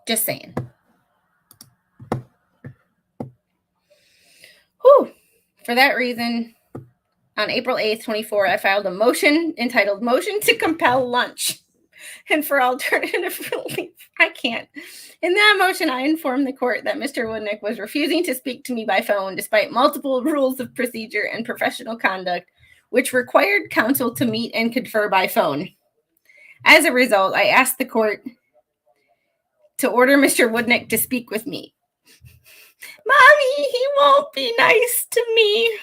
Just saying. Whew. For that reason, on April 8th, 24, I filed a motion entitled Motion to Compel Lunch and for Alternative Relief. I can't. In that motion, I informed the court that Mr. Woodnick was refusing to speak to me by phone despite multiple rules of procedure and professional conduct, which required counsel to meet and confer by phone. As a result, I asked the court to order Mr. Woodnick to speak with me. Mommy, he won't be nice to me.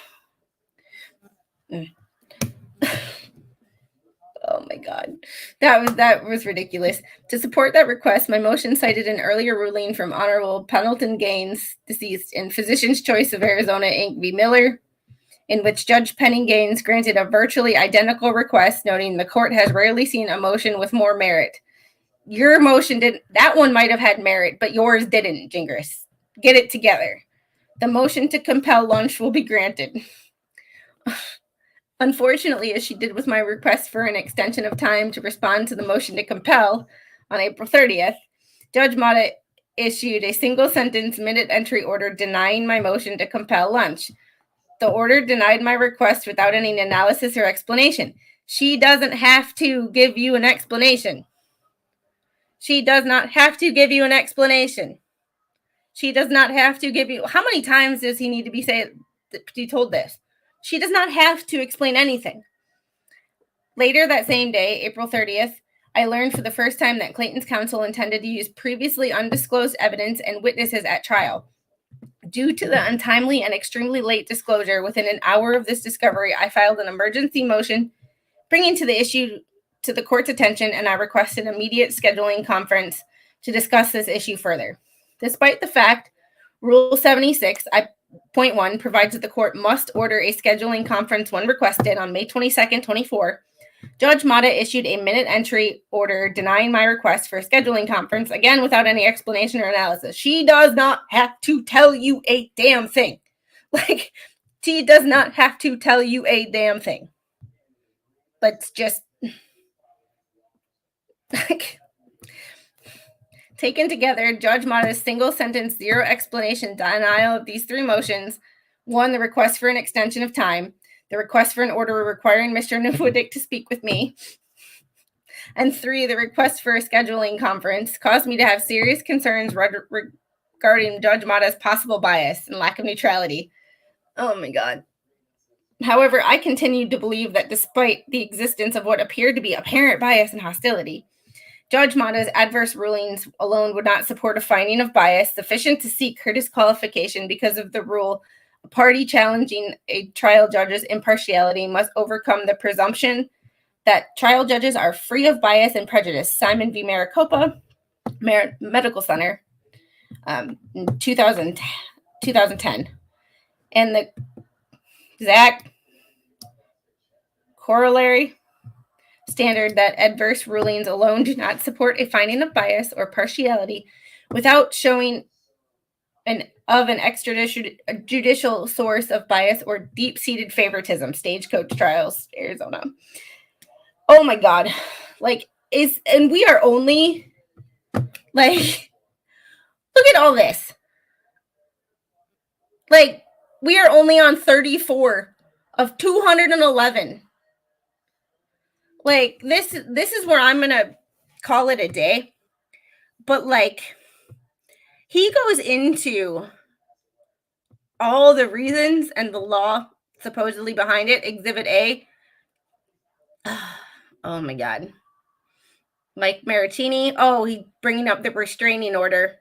Oh my God. That was ridiculous. To support that request, my motion cited an earlier ruling from Honorable Pendleton Gaines, deceased, in Physician's Choice of Arizona, Inc. v. Miller, in which Judge Penning Gaines granted a virtually identical request, noting the court has rarely seen a motion with more merit. Your motion didn't. That one might have had merit, but yours didn't, Gingras. Get it together. The motion to compel lunch will be granted. Unfortunately, as she did with my request for an extension of time to respond to the motion to compel on April 30th, Judge Mata issued a single-sentence minute entry order denying my motion to compel lunch. The order denied my request without any analysis or explanation. She doesn't have to give you an explanation. She does not have to give you an explanation. She does not have to give you... How many times does he need to be told this? She does not have to explain anything. Later that same day, April 30th, I learned for the first time that Clayton's counsel intended to use previously undisclosed evidence and witnesses at trial. Due to the untimely and extremely late disclosure within an hour of this discovery, I filed an emergency motion bringing the issue to the court's attention, and I requested an immediate scheduling conference to discuss this issue further. Despite the fact Rule 76.1 provides that the court must order a scheduling conference when requested on May 22nd, 24, Judge Mata issued a minute entry order denying my request for a scheduling conference, again without any explanation or analysis. She does not have to tell you a damn thing. She does not have to tell you a damn thing. Let's just... Taken together, Judge Mata's single-sentence, zero-explanation denial of these three motions: 1, the request for an extension of time; the request for an order requiring Mr. Woodnick to speak with me; and 3, the request for a scheduling conference, caused me to have serious concerns regarding Judge Mata's possible bias and lack of neutrality. Oh my God. However, I continued to believe that despite the existence of what appeared to be apparent bias and hostility, Judge Mata's adverse rulings alone would not support a finding of bias sufficient to seek her disqualification because of the rule a party challenging a trial judge's impartiality must overcome the presumption that trial judges are free of bias and prejudice. Simon v. Maricopa Medical Center, 2010. And the exact corollary standard that adverse rulings alone do not support a finding of bias or partiality without showing an extrajudicial source of bias or deep-seated favoritism. Stagecoach Trials, Arizona. Oh my God. And we are only, look at all this. We are only on 34 of 211. This is where I'm going to call it a day. But, he goes into all the reasons and the law supposedly behind it. Exhibit A. Oh, my God. Mike Maricini. Oh, he's bringing up the restraining order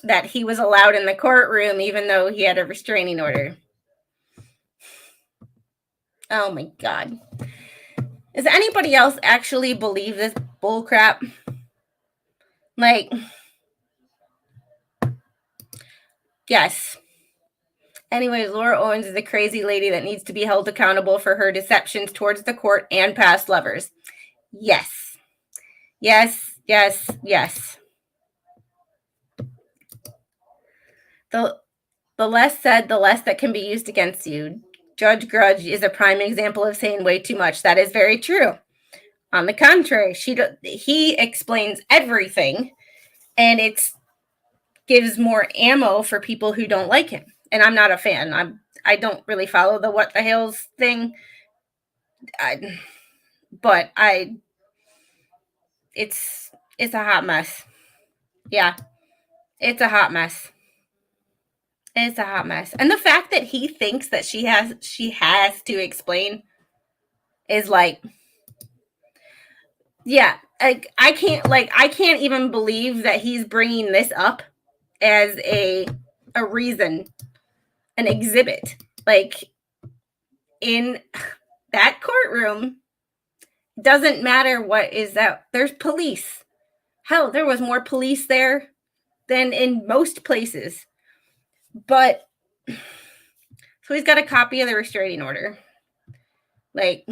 that he was allowed in the courtroom even though he had a restraining order. Oh, my God. Does anybody else actually believe this bullcrap? Yes. Anyways, Laura Owens is a crazy lady that needs to be held accountable for her deceptions towards the court and past lovers. Yes. Yes, yes, yes. The less said, the less that can be used against you. Judge Grudge is a prime example of saying way too much. That is very true. On the contrary, he explains everything, and it gives more ammo for people who don't like him. And I'm not a fan. I don't really follow the what the hell's thing. But it's a hot mess. Yeah, it's a hot mess. It's a hot mess. And the fact that he thinks that she has to explain is yeah, I can't even believe that he's bringing this up as a reason, an exhibit. In that courtroom, doesn't matter what is that. There's police. Hell, there was more police there than in most places. But so he's got a copy of the restraining order. And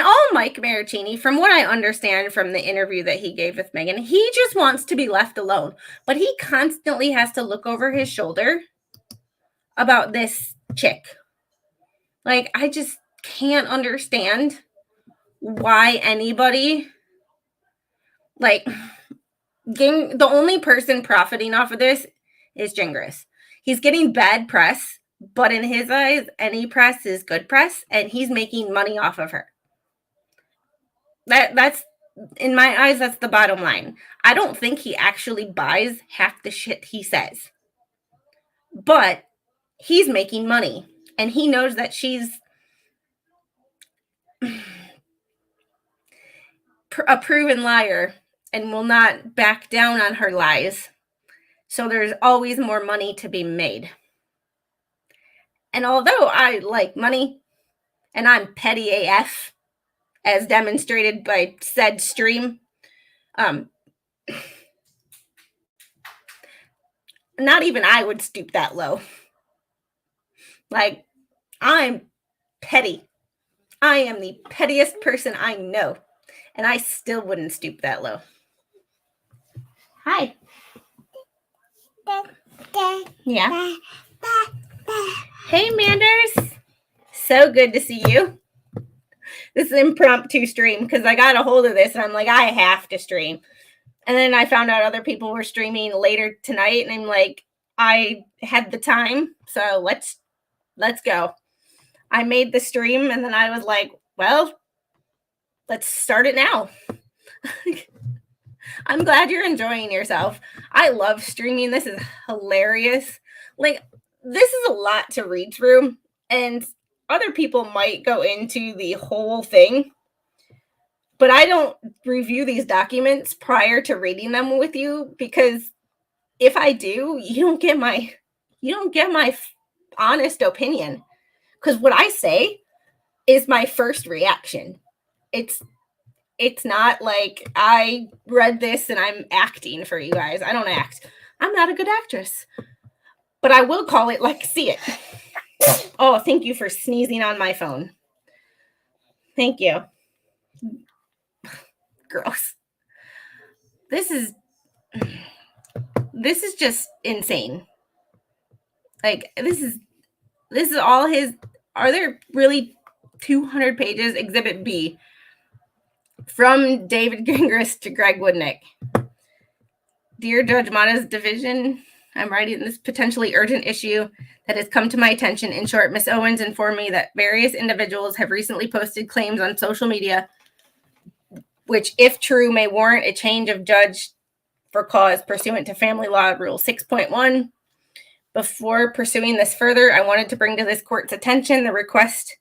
all Mike Maricini, from what I understand from the interview that he gave with Megan, he just wants to be left alone. But he constantly has to look over his shoulder about this chick. I just can't understand why anybody, the only person profiting off of this is Gingras. He's getting bad press, but in his eyes, any press is good press, and he's making money off of her. That's, in my eyes, that's the bottom line. I don't think he actually buys half the shit he says. But he's making money, and he knows that she's a proven liar and will not back down on her lies. So there's always more money to be made. And although I like money and I'm petty AF, as demonstrated by said stream, not even I would stoop that low. I'm petty. I am the pettiest person I know, and I still wouldn't stoop that low. Hi. Yeah. Hey, Manders. So good to see you. This is an impromptu stream because I got a hold of this and I'm I have to stream. And then I found out other people were streaming later tonight, and I'm I had the time, so let's go. I made the stream, and then I was well, let's start it now. I'm glad you're enjoying yourself. I love streaming. This is hilarious. this is a lot to read through, and other people might go into the whole thing, but I don't review these documents prior to reading them with you, because if I do, you don't get my honest opinion, because what I say is my first reaction. It's not like I read this and I'm acting for you guys. I don't act. I'm not a good actress, but I will call it like see it. Oh, thank you for sneezing on my phone. Thank you. Gross. This is just insane. Like, this is all his. Are there really 200 pages? Exhibit B. From David Gingras to Greg Woodnick. Dear Judge Mata's division, I'm writing this potentially urgent issue that has come to my attention. In short, Ms. Owens informed me that various individuals have recently posted claims on social media which, if true, may warrant a change of judge for cause pursuant to Family Law Rule 6.1. Before pursuing this further, I wanted to bring to this court's attention the request,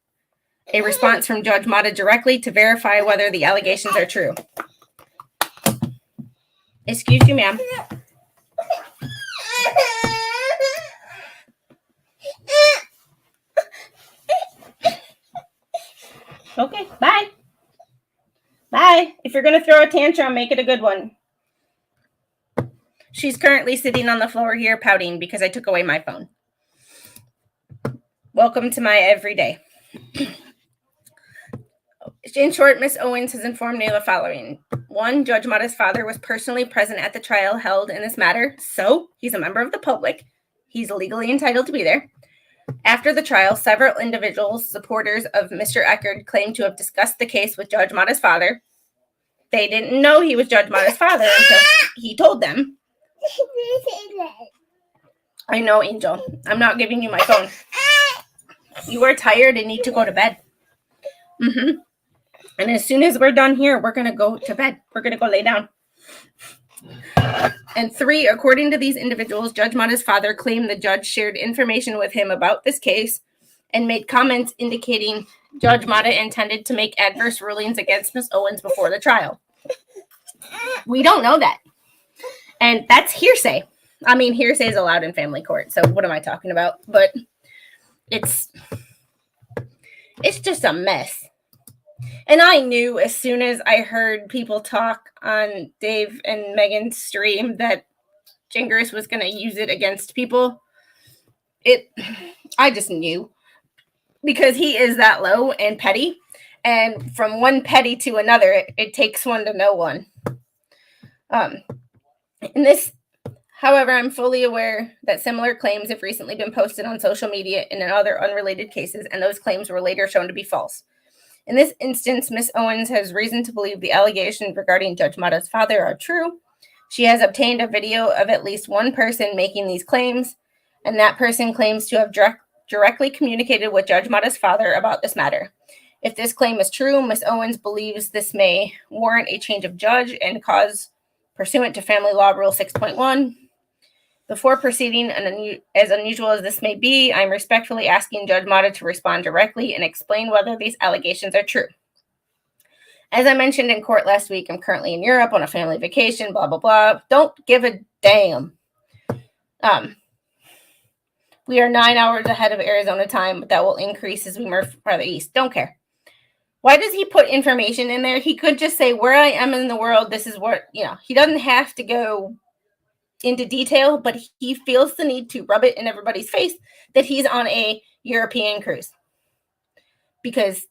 a response from Judge Mata directly to verify whether the allegations are true. Excuse you, ma'am. Okay, bye. Bye. If you're going to throw a tantrum, make it a good one. She's currently sitting on the floor here pouting because I took away my phone. Welcome to my everyday. In short, Ms. Owens has informed me of the following. 1, Judge Mata's father was personally present at the trial held in this matter, so he's a member of the public. He's legally entitled to be there. After the trial, several individuals, supporters of Mr. Echard, claimed to have discussed the case with Judge Mata's father. They didn't know he was Judge Mata's father until he told them. I know, Angel. I'm not giving you my phone. You are tired and need to go to bed. And as soon as we're done here, we're going to go to bed. We're going to go lay down. And 3, according to these individuals, Judge Mata's father claimed the judge shared information with him about this case and made comments indicating Judge Mata intended to make adverse rulings against Ms. Owens before the trial. We don't know that. And that's hearsay. I mean, hearsay is allowed in family court, so what am I talking about? But it's just a mess. And I knew as soon as I heard people talk on Dave and Megan's stream that Gingras was going to use it against people. I just knew. Because he is that low and petty. And from one petty to another, it takes one to know one. In this, however, I'm fully aware that similar claims have recently been posted on social media and in other unrelated cases, and those claims were later shown to be false. In this instance, Ms. Owens has reason to believe the allegations regarding Judge Mata's father are true. She has obtained a video of at least one person making these claims, and that person claims to have directly communicated with Judge Mata's father about this matter. If this claim is true, Ms. Owens believes this may warrant a change of judge and cause pursuant to Family Law Rule 6.1. Before proceeding, as unusual as this may be, I'm respectfully asking Judge Mata to respond directly and explain whether these allegations are true. As I mentioned in court last week, I'm currently in Europe on a family vacation, blah, blah, blah. Don't give a damn. We are 9 hours ahead of Arizona time, but that will increase as we move farther east. Don't care. Why does he put information in there? He could just say where I am in the world. This is what, he doesn't have to go into detail, but he feels the need to rub it in everybody's face that he's on a European cruise. Because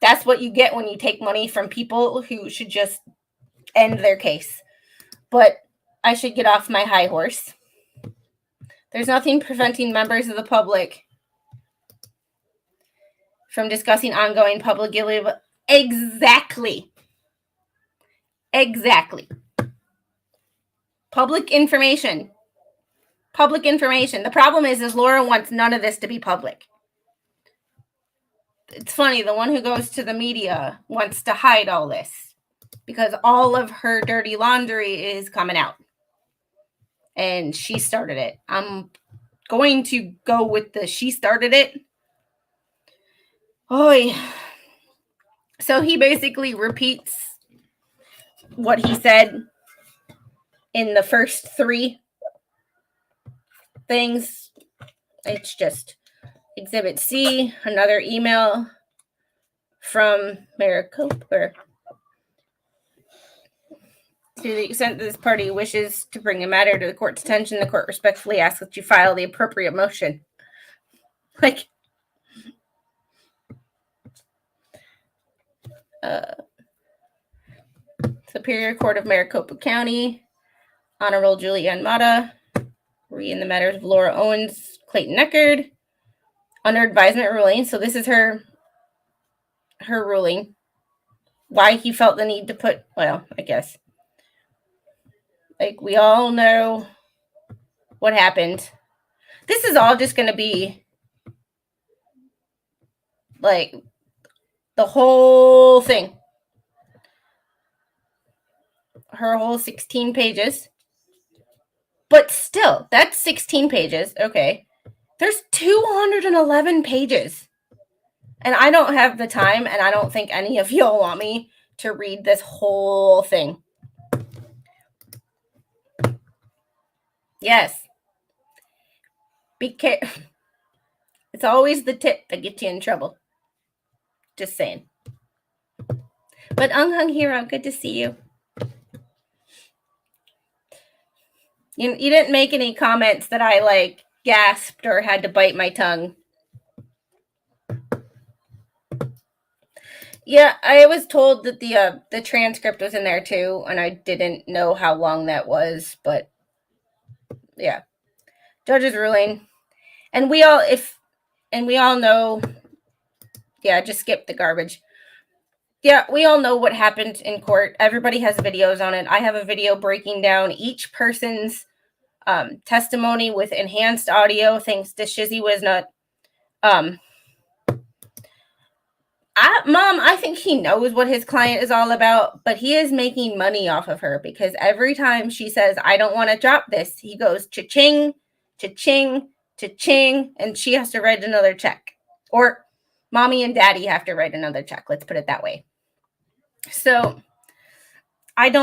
that's what you get when you take money from people who should just end their case. But I should get off my high horse. There's nothing preventing members of the public from discussing ongoing public illegal. Exactly. Public information. The problem is Laura wants none of this to be public. It's funny, the one who goes to the media wants to hide all this because all of her dirty laundry is coming out. And she started it. I'm going to go with the she started it. Oh, so he basically repeats what he said in the first 3 things. It's just Exhibit C, another email from Maricopa. To the extent that this party wishes to bring a matter to the court's attention, the court respectfully asks that you file the appropriate motion. Like, Superior Court of Maricopa County, Honorable Julianne Mata, reading the matters of Laura Owens, Clayton Echard, under advisement ruling. So this is her ruling. Why he felt the need to put, well, I guess. Like, we all know what happened. This is all just going to be, like, the whole thing. Her whole 16 pages. But still, that's 16 pages. Okay. There's 211 pages. And I don't have the time, and I don't think any of y'all want me to read this whole thing. Yes. Be careful. It's always the tip that gets you in trouble. Just saying. But Unhung Hero, good to see you. You didn't make any comments that I, like, gasped or had to bite my tongue. Yeah, I was told that the transcript was in there too, and I didn't know how long that was, but yeah. Judge's ruling. And we all know, yeah, just skip the garbage. Yeah, we all know what happened in court. Everybody has videos on it. I have a video breaking down each person's testimony with enhanced audio, thanks to Shizzy Wisnut. Mom, I think he knows what his client is all about, but he is making money off of her because every time she says, I don't want to drop this, he goes cha-ching, cha-ching, cha-ching, and she has to write another check. Or mommy and daddy have to write another check. Let's put it that way. So I really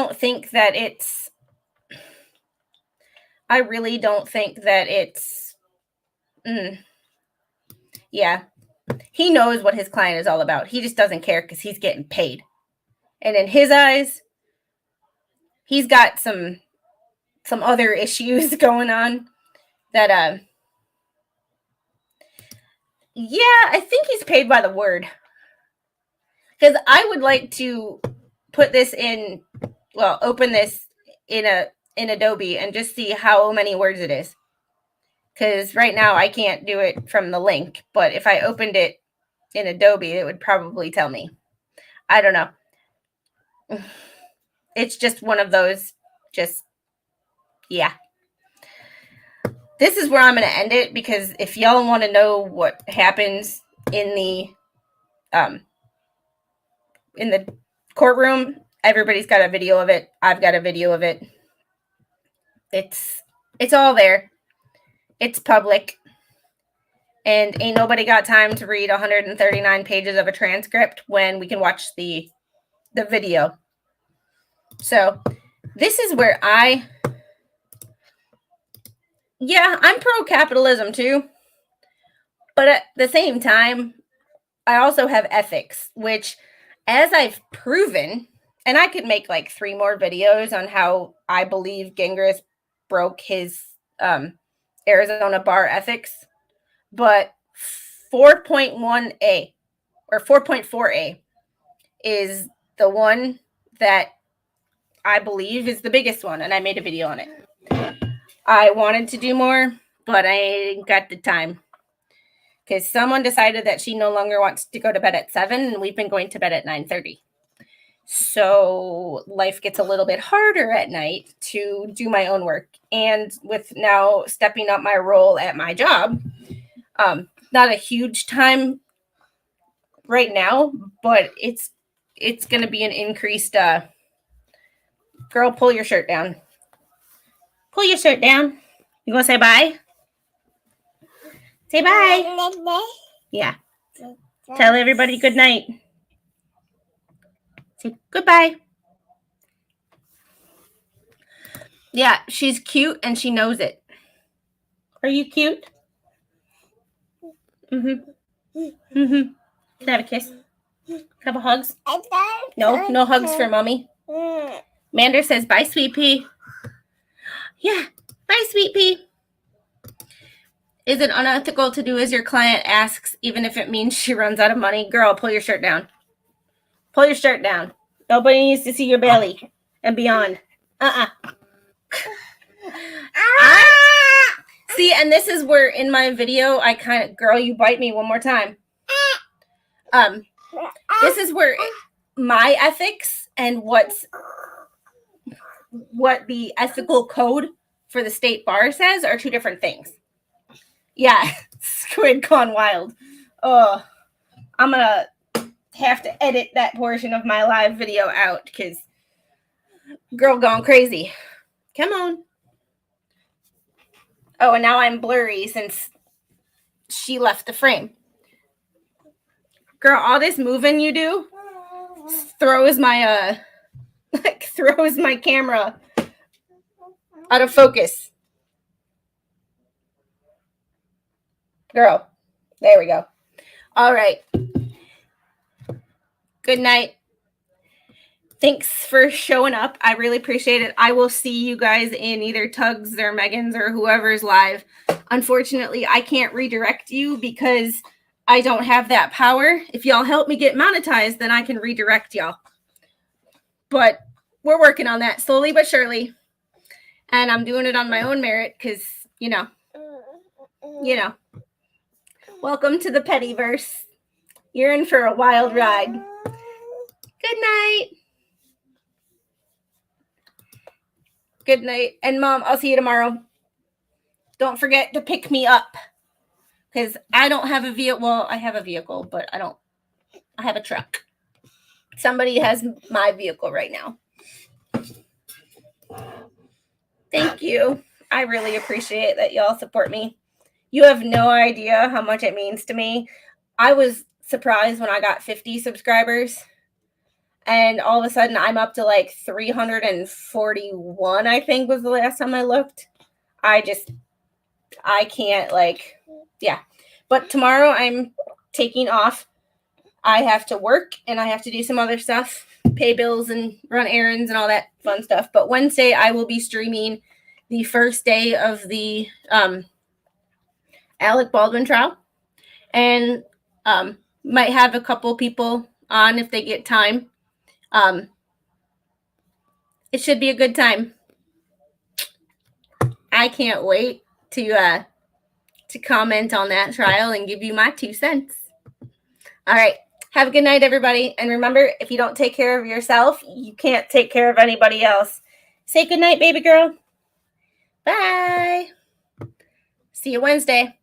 don't think that it's, yeah. He knows what his client is all about. He just doesn't care because he's getting paid. And in his eyes, he's got some other issues going on that, yeah, I think he's paid by the word. Because I would like to put this in, well, open this in Adobe and just see how many words it is. Because right now I can't do it from the link. But if I opened it in Adobe, it would probably tell me. I don't know. It's just one of those, yeah. This is where I'm going to end it, because if y'all want to know what happens in the courtroom, everybody's got a video of it. I've got a video of it. It's all there. It's public. And ain't nobody got time to read 139 pages of a transcript when we can watch the video. So this is where I'm pro-capitalism too. But at the same time, I also have ethics, which, as I've proven, and I could make like 3 more videos on how I believe Gingras broke his Arizona bar ethics. But 4.1A or 4.4A is the one that I believe is the biggest one, and I made a video on it. I wanted to do more, but I ain't got the time. Because someone decided that she no longer wants to go to bed at 7, and we've been going to bed at 9:30. So life gets a little bit harder at night to do my own work. And with now stepping up my role at my job, not a huge time right now, but it's going to be an increased, girl, pull your shirt down. Pull your shirt down. You going to say bye? Say bye. Yeah. Tell everybody good night. Say goodbye. Yeah, she's cute and she knows it. Are you cute? Mm-hmm. Mm-hmm. Can I have a kiss? Couple hugs? No, no hugs for mommy. Mander says bye, sweet pea. Yeah, bye, sweet pea. Is it unethical to do as your client asks, even if it means she runs out of money? Girl, pull your shirt down. Pull your shirt down. Nobody needs to see your belly and beyond. See, and this is where in my video, I kind of, girl, you bite me one more time. This is where my ethics and what the ethical code for the state bar says are two different things. Yeah, squid gone wild. Oh, I'm gonna have to edit that portion of my live video out because girl gone crazy. Come on. Oh, and now I'm blurry since she left the frame. Girl, all this moving you do throws my throws my camera out of focus. Girl, there we go. All right. Good night. Thanks for showing up. I really appreciate it. I will see you guys in either Tugs or Megan's or whoever's live. Unfortunately, I can't redirect you because I don't have that power. If y'all help me get monetized, then I can redirect y'all. But we're working on that slowly but surely. And I'm doing it on my own merit because, you know. Welcome to the Pettyverse. You're in for a wild ride. Good night. Good night. And Mom, I'll see you tomorrow. Don't forget to pick me up. Because I don't have a vehicle. Well, I have a vehicle, but I have a truck. Somebody has my vehicle right now. Thank you. I really appreciate that y'all support me. You have no idea how much it means to me. I was surprised when I got 50 subscribers. And all of a sudden, I'm up to like 341, I think was the last time I looked. I can't yeah. But tomorrow I'm taking off. I have to work and I have to do some other stuff, pay bills and run errands and all that fun stuff. But Wednesday, I will be streaming the first day of the Alec Baldwin trial. And might have a couple people on if they get time. It should be a good time. I can't wait to comment on that trial and give you my 2 cents. All right. Have a good night, everybody. And remember, if you don't take care of yourself, you can't take care of anybody else. Say good night, baby girl. Bye. See you Wednesday.